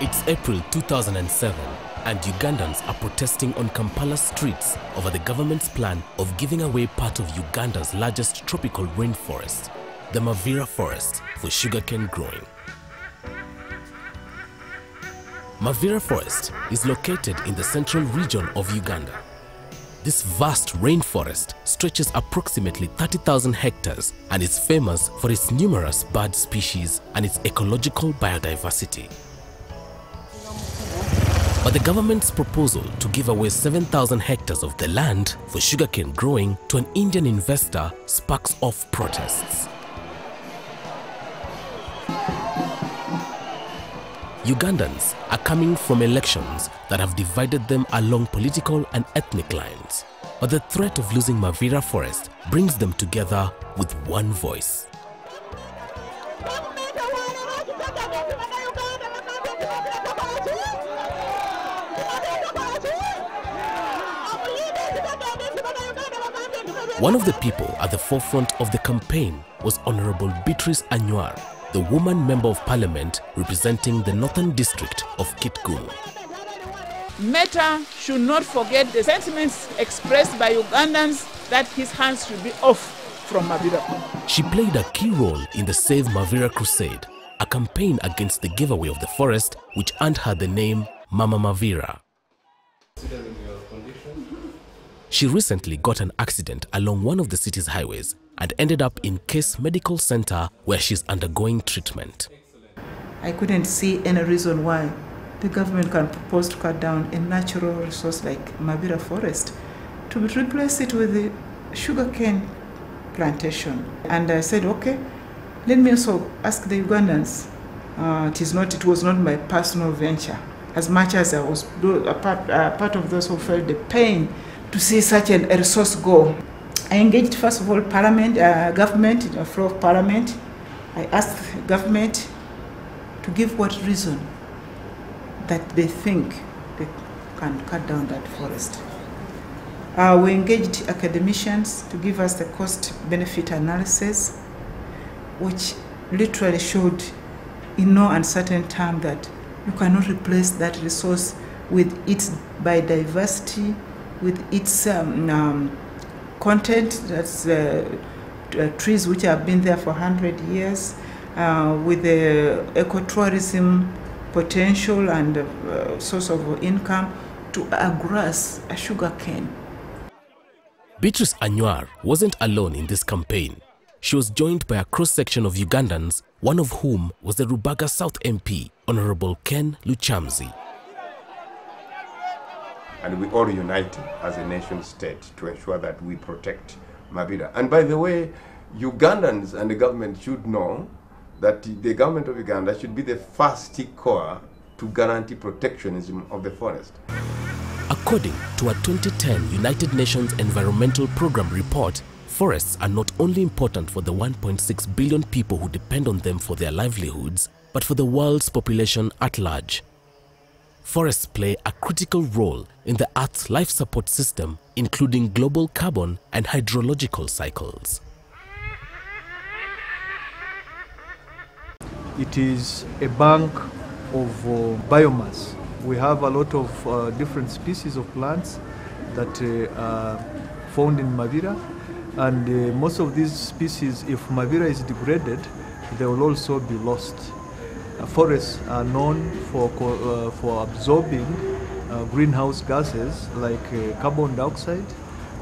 It's April 2007 and Ugandans are protesting on Kampala streets over the government's plan of giving away part of Uganda's largest tropical rainforest, the Mabira forest, for sugarcane growing. Mabira forest is located in the central region of Uganda. This vast rainforest stretches approximately 30,000 hectares and is famous for its numerous bird species and its ecological biodiversity. But the government's proposal to give away 7,000 hectares of the land for sugarcane growing to an Indian investor sparks off protests. Ugandans are coming from elections that have divided them along political and ethnic lines. But the threat of losing Mabira forest brings them together with one voice. One of the people at the forefront of the campaign was Honorable Beatrice Anywar, the woman member of parliament representing the northern district of Kitgum. Meta should not forget the sentiments expressed by Ugandans that his hands should be off from Mabira. She played a key role in the Save Mabira Crusade, a campaign against the giveaway of the forest which earned her the name Mama Mabira. She recently got an accident along one of the city's highways and ended up in Case Medical Center where she's undergoing treatment. I couldn't see any reason why the government can propose to cut down a natural resource like Mabira forest to replace it with the sugarcane plantation. And I said, okay, let me also ask the Ugandans. It was not my personal venture, as much as I was a part of those who felt the pain to see such a resource go. I engaged first of all government, in the floor of parliament. I asked government to give what reason that they think they can cut down that forest. We engaged academicians to give us the cost-benefit analysis, which literally showed in no uncertain term that you cannot replace that resource with its biodiversity, with its content, that's trees which have been there for 100 years, with the ecotourism potential and source of income to a grass, a sugar cane. Beatrice Anywar wasn't alone in this campaign. She was joined by a cross-section of Ugandans, one of whom was the Rubaga South MP, Honorable Ken Luchamzi. And we all united as a nation state to ensure that we protect Mabira. And by the way, Ugandans and the government should know that the government of Uganda should be the first core to guarantee protectionism of the forest. According to a 2010 United Nations Environmental Programme report, forests are not only important for the 1.6 billion people who depend on them for their livelihoods, but for the world's population at large. Forests play a critical role in the Earth's life support system, including global carbon and hydrological cycles. It is a bank of biomass. We have a lot of different species of plants that are found in Mabira, and most of these species, if Mabira is degraded, they will also be lost. Forests are known for absorbing greenhouse gases like carbon dioxide,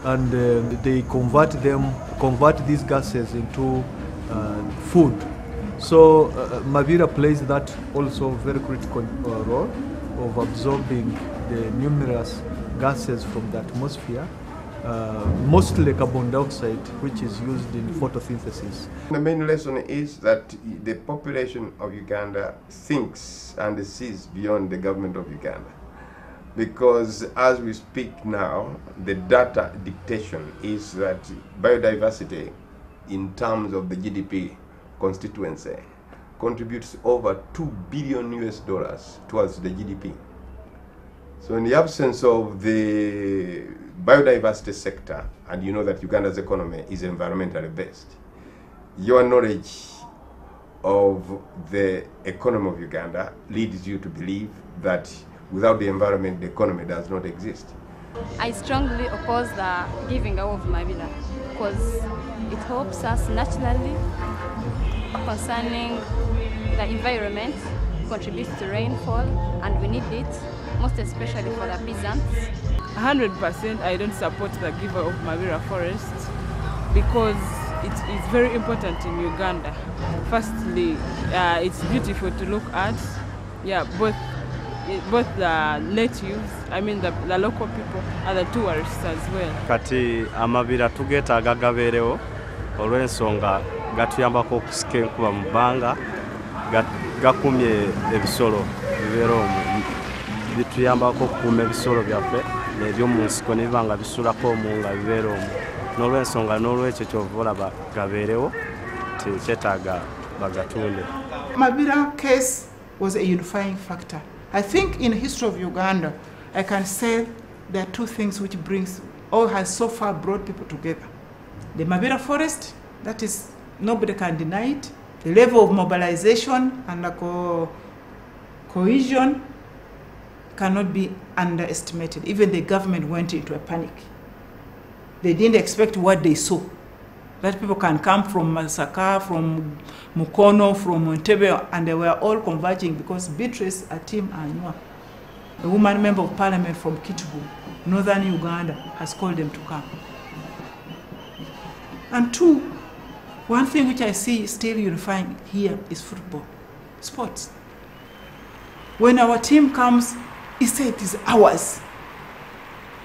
and they convert these gases into food. So Mabira plays that also very critical role of absorbing the numerous gases from the atmosphere, mostly carbon dioxide, which is used in photosynthesis. The main lesson is that the population of Uganda thinks and sees beyond the government of Uganda. Because as we speak now, the data dictation is that biodiversity in terms of the GDP constituency contributes over $2 billion towards the GDP. So in the absence of the biodiversity sector, and you know that Uganda's economy is environmentally based, your knowledge of the economy of Uganda leads you to believe that without the environment, the economy does not exist. I strongly oppose the giving away of Mabira because it helps us naturally concerning the environment, contributes to rainfall, and we need it, most especially for the peasants. 100% I don't support the giver of Mabira Forest because it is very important in Uganda. Firstly, it's beautiful to look at. Yeah, both the natives, I mean the local people, and the tourists as well. Kati amabira tugetaaga gabeerewo olw'ensonga gatuyambako okusika enkuba mu bbanga, gakumye ebisolo bibeera omwo, bituyambako okukuuma ebisolo byaffe n'ebyomu nsiko ne biba nga bisulako omwo nga bibeera omwo. N'olw'ensonga n'olwekyo kyova olaba gabeerewo tekyetaaga bagatunde. Mabira case was a unifying factor. I think in the history of Uganda, I can say there are two things which brings or has so far brought people together. The Mabira Forest, that is, nobody can deny it. The level of mobilization and cohesion cannot be underestimated. Even the government went into a panic. They didn't expect what they saw. That people can come from Masaka, from Mukono, from Entebbe, and they were all converging because Beatrice Atim Anywa, a woman member of parliament from Kitubu, northern Uganda, has called them to come. And two, one thing which I see still unifying here is football, sports. When our team comes, it says it is ours.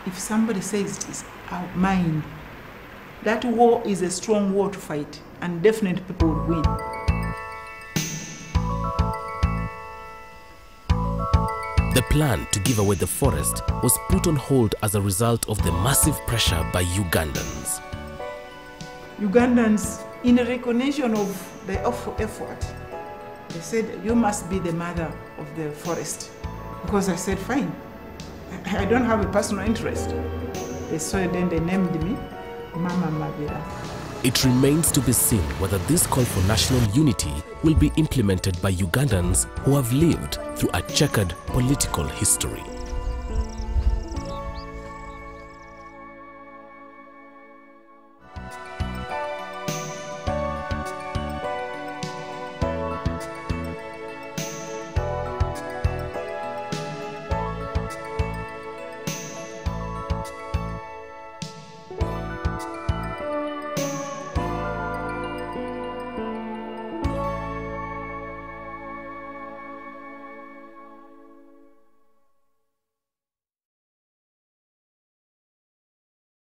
If somebody says it is mine, that war is a strong war to fight, and definitely people will win. The plan to give away the forest was put on hold as a result of the massive pressure by Ugandans. Ugandans, in recognition of the effort, they said, you must be the mother of the forest. Because I said, fine, I don't have a personal interest. They saw it, then they named me Mama Mabira. It remains to be seen whether this call for national unity will be implemented by Ugandans who have lived through a checkered political history.